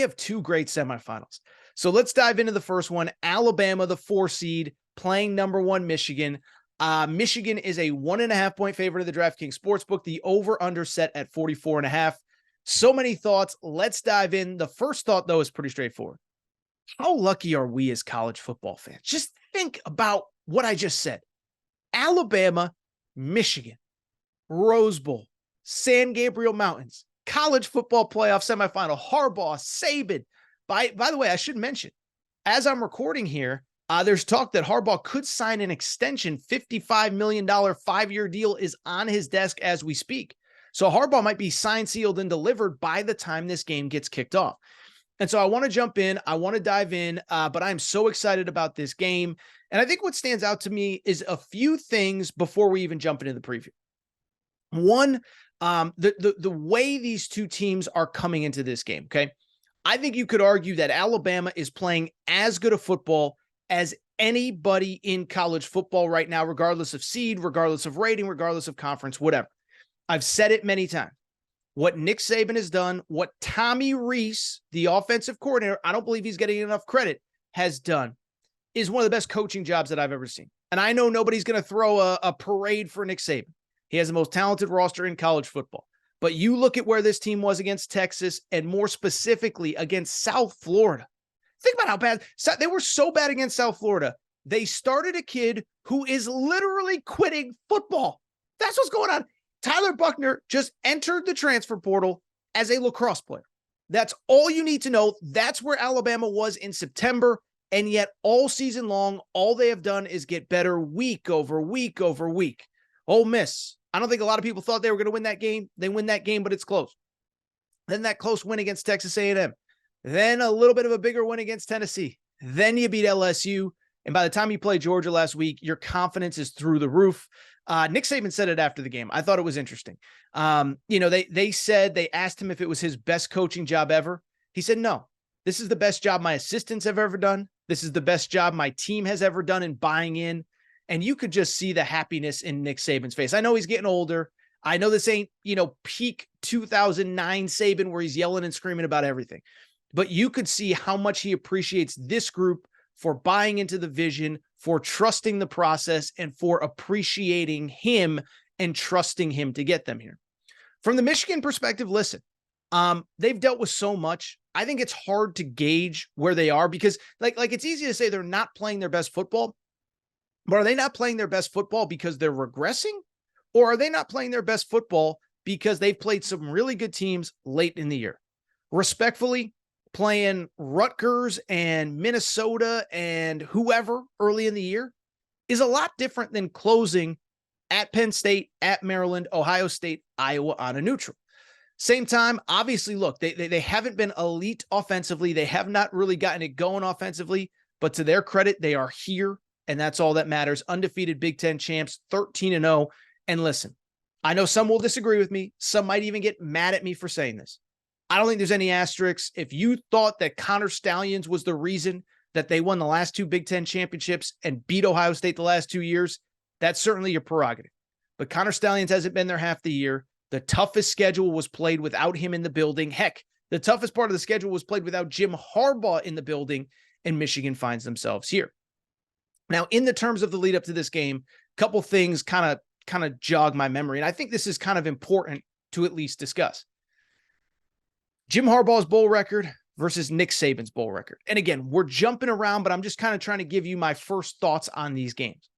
have two great semifinals. So let's dive into the first one. Alabama, the 4 seed, playing number 1 Michigan. Michigan is a 1.5-point favorite of the DraftKings Sportsbook. The over-under set at 44.5. So many thoughts. Let's dive in. The first thought, though, is pretty straightforward. How lucky are we as college football fans? Just think about what I just said. Alabama, Michigan, Rose Bowl, San Gabriel Mountains, college football playoff semifinal, Harbaugh, Saban. By the way, I should mention, as I'm recording here, there's talk that Harbaugh could sign an extension. $55 million 5-year deal is on his desk as we speak. So Harbaugh might be signed, sealed, and delivered by the time this game gets kicked off. And so I want to jump in. I want to dive in, but I'm so excited about this game. And I think what stands out to me is a few things before we even jump into the preview. One, the way these two teams are coming into this game, okay? I think you could argue that Alabama is playing as good a football as anybody in college football right now, regardless of seed, regardless of rating, regardless of conference, whatever. I've said it many times. What Nick Saban has done, what Tommy Rees, the offensive coordinator, I don't believe he's getting enough credit, has done, is one of the best coaching jobs that I've ever seen. And I know nobody's going to throw a parade for Nick Saban. He has the most talented roster in college football. But you look at where this team was against Texas, and more specifically against South Florida. Think about how bad they were. So bad against South Florida. They started a kid who is literally quitting football. That's what's going on. Tyler Buckner just entered the transfer portal as a lacrosse player. That's all you need to know. That's where Alabama was in September. And yet all season long, all they have done is get better week over week over week. Ole Miss, I don't think a lot of people thought they were going to win that game. They win that game, but it's close. Then that close win against Texas A&M. Then a little bit of a bigger win against Tennessee. Then you beat LSU. And by the time you play Georgia last week, your confidence is through the roof. Nick Saban said it after the game. I thought it was interesting. They asked him if it was his best coaching job ever. He said, no, this is the best job my assistants have ever done. This is the best job my team has ever done in buying in. And you could just see the happiness in Nick Saban's face. I know he's getting older. I know this ain't, peak 2009 Saban where he's yelling and screaming about everything. But you could see how much he appreciates this group for buying into the vision, for trusting the process, and for appreciating him and trusting him to get them here. From the Michigan perspective, listen, they've dealt with so much. I think it's hard to gauge where they are because like it's easy to say they're not playing their best football, but are they not playing their best football because they're regressing? Or are they not playing their best football because they've played some really good teams late in the year? Respectfully, playing Rutgers and Minnesota and whoever early in the year is a lot different than closing at Penn State, at Maryland, Ohio State, Iowa on a neutral. Same time, obviously, look, they haven't been elite offensively. They have not really gotten it going offensively, but to their credit, they are here, and that's all that matters. Undefeated Big Ten champs, 13-0. And listen, I know some will disagree with me. Some might even get mad at me for saying this. I don't think there's any asterisks. If you thought that Connor Stallions was the reason that they won the last 2 Big Ten championships and beat Ohio State the last 2 years, that's certainly your prerogative. But Connor Stallions hasn't been there half the year. The toughest schedule was played without him in the building. Heck, the toughest part of the schedule was played without Jim Harbaugh in the building, and Michigan finds themselves here. Now, in the terms of the lead up to this game, a couple things kind of jog my memory, and I think this is kind of important to at least discuss. Jim Harbaugh's bowl record versus Nick Saban's bowl record. And again, we're jumping around, but I'm just kind of trying to give you my first thoughts on these games.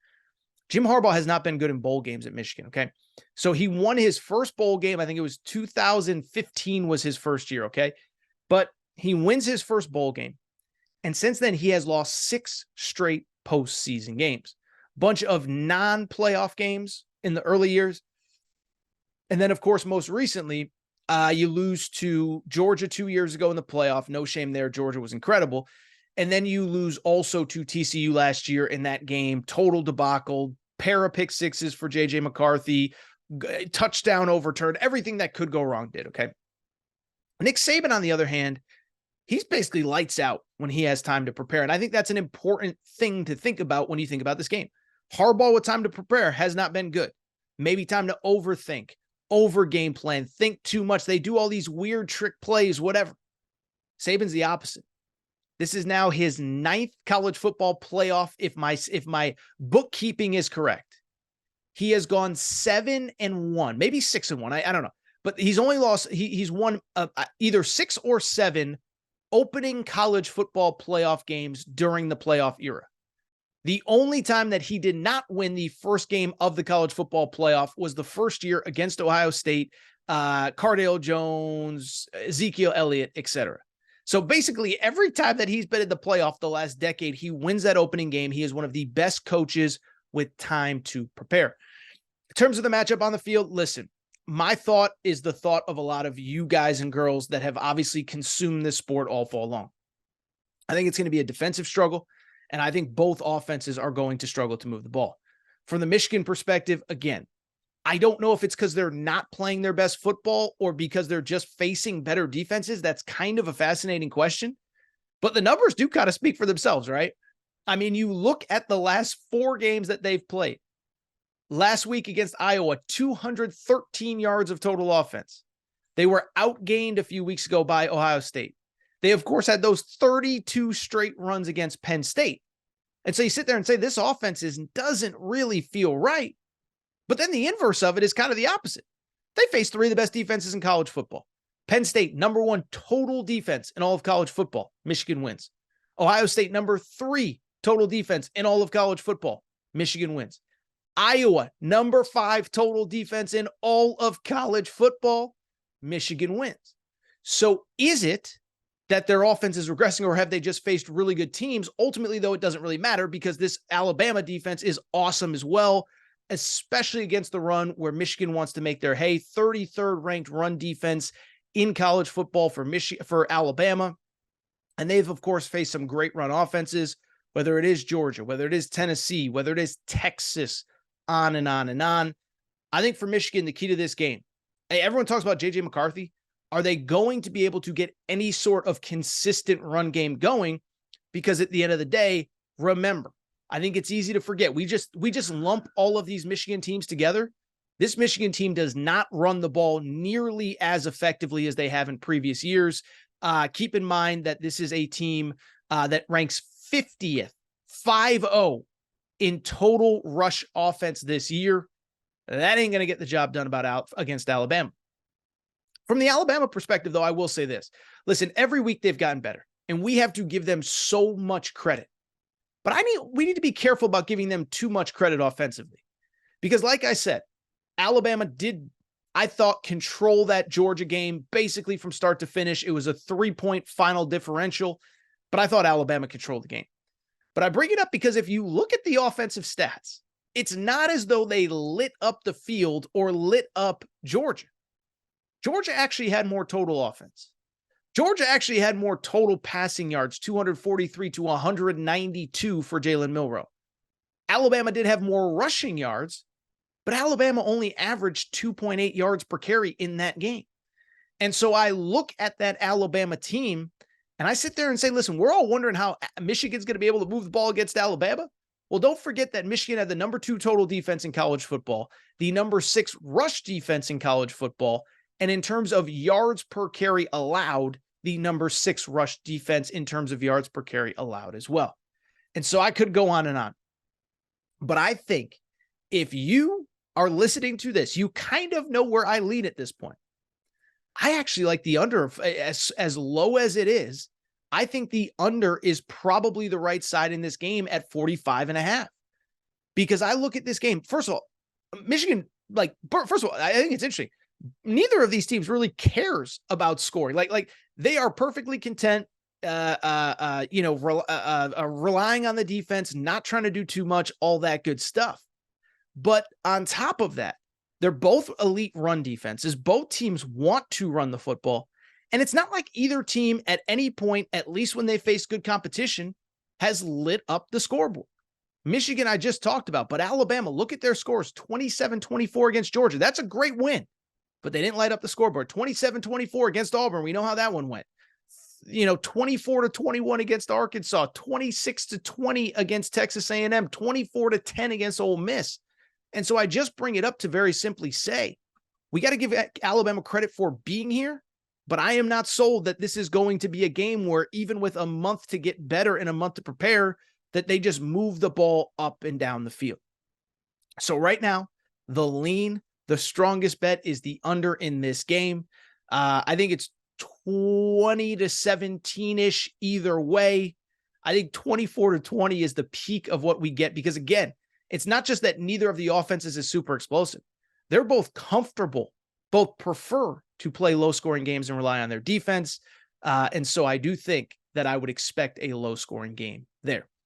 Jim Harbaugh has not been good in bowl games at Michigan, okay? So he won his first bowl game. I think it was 2015 was his first year, okay? But he wins his first bowl game. And since then, he has lost 6 straight postseason games. Bunch of non-playoff games in the early years. And then, of course, most recently, you lose to Georgia 2 years ago in the playoff. No shame there. Georgia was incredible. And then you lose also to TCU last year in that game. Total debacle. Pair of pick sixes for J.J. McCarthy. Touchdown overturned. Everything that could go wrong did, okay? Nick Saban, on the other hand, he's basically lights out when he has time to prepare. And I think that's an important thing to think about when you think about this game. Harbaugh with time to prepare has not been good. Maybe time to overthink, over game plan, think too much. They do all these weird trick plays, whatever. Saban's the opposite. This is now his 9th college football playoff. If my bookkeeping is correct, he has gone 7-1, maybe 6-1. I don't know, but he's only lost. He's won either 6 or 7 opening college football playoff games during the playoff era. The only time that he did not win the first game of the college football playoff was the first year against Ohio State, Cardale Jones, Ezekiel Elliott, etc. So basically, every time that he's been in the playoff the last decade, he wins that opening game. He is one of the best coaches with time to prepare. In terms of the matchup on the field, listen, my thought is the thought of a lot of you guys and girls that have obviously consumed this sport all fall long. I think it's going to be a defensive struggle, and I think both offenses are going to struggle to move the ball. From the Michigan perspective, again, I don't know if it's because they're not playing their best football or because they're just facing better defenses. That's kind of a fascinating question, but the numbers do kind of speak for themselves, right? I mean, you look at the last 4 games that they've played. Last week against Iowa, 213 yards of total offense. They were outgained a few weeks ago by Ohio State. They, of course, had those 32 straight runs against Penn State. And so you sit there and say, this offense doesn't really feel right. But then the inverse of it is kind of the opposite. They face 3 of the best defenses in college football. Penn State, number 1 total defense in all of college football. Michigan wins. Ohio State, number 3 total defense in all of college football. Michigan wins. Iowa, number 5 total defense in all of college football. Michigan wins. So is it that their offense is regressing, or have they just faced really good teams? Ultimately, though, it doesn't really matter because this Alabama defense is awesome as well, especially against the run where Michigan wants to make their hay. 33rd ranked run defense in college football for Alabama. And they've, of course, faced some great run offenses, whether it is Georgia, whether it is Tennessee, whether it is Texas, on and on and on. I think for Michigan, the key to this game, everyone talks about J.J. McCarthy. Are they going to be able to get any sort of consistent run game going? Because at the end of the day, remember, I think it's easy to forget. We just lump all of these Michigan teams together. This Michigan team does not run the ball nearly as effectively as they have in previous years. Keep in mind that this is a team that ranks 50th, 5-0 in total rush offense this year. That ain't going to get the job done against Alabama. From the Alabama perspective, though, I will say this. Listen, every week they've gotten better, and we have to give them so much credit. But we need to be careful about giving them too much credit offensively. Because like I said, Alabama did, I thought, control that Georgia game basically from start to finish. It was a 3-point final differential, but I thought Alabama controlled the game. But I bring it up because if you look at the offensive stats, it's not as though they lit up the field or lit up Georgia. Georgia actually had more total offense. Georgia actually had more total passing yards, 243 to 192 for Jalen Milroe. Alabama did have more rushing yards, but Alabama only averaged 2.8 yards per carry in that game. And so I look at that Alabama team and I sit there and say, listen, we're all wondering how Michigan's going to be able to move the ball against Alabama. Well, don't forget that Michigan had the number 2 total defense in college football, the number 6 rush defense in college football, and in terms of yards per carry allowed, the number 6 rush defense in terms of yards per carry allowed as well. And so I could go on and on. But I think if you are listening to this, you kind of know where I lean at this point. I actually like the under as low as it is. I think the under is probably the right side in this game at 45.5. Because I look at this game, first of all, Michigan, first of all, I think it's interesting. Neither of these teams really cares about scoring. Like they are perfectly content, relying on the defense, not trying to do too much, all that good stuff. But on top of that, they're both elite run defenses. Both teams want to run the football. And it's not like either team at any point, at least when they face good competition, has lit up the scoreboard. Michigan, I just talked about, but Alabama, look at their scores, 27-24 against Georgia. That's a great win, but they didn't light up the scoreboard. 27-24 against Auburn. We know how that one went. 24-21 against Arkansas, 26-20 against Texas A&M, 24-10 against Ole Miss. And so I just bring it up to very simply say, we got to give Alabama credit for being here, But I am not sold that this is going to be a game where, even with a month to get better and a month to prepare, that they just move the ball up and down the field. So right now, the strongest bet is the under in this game. I think it's 20 to 17-ish either way. I think 24 to 20 is the peak of what we get, because again, it's not just that neither of the offenses is super explosive. They're both comfortable, both prefer to play low scoring games and rely on their defense. And so I do think that I would expect a low scoring game there.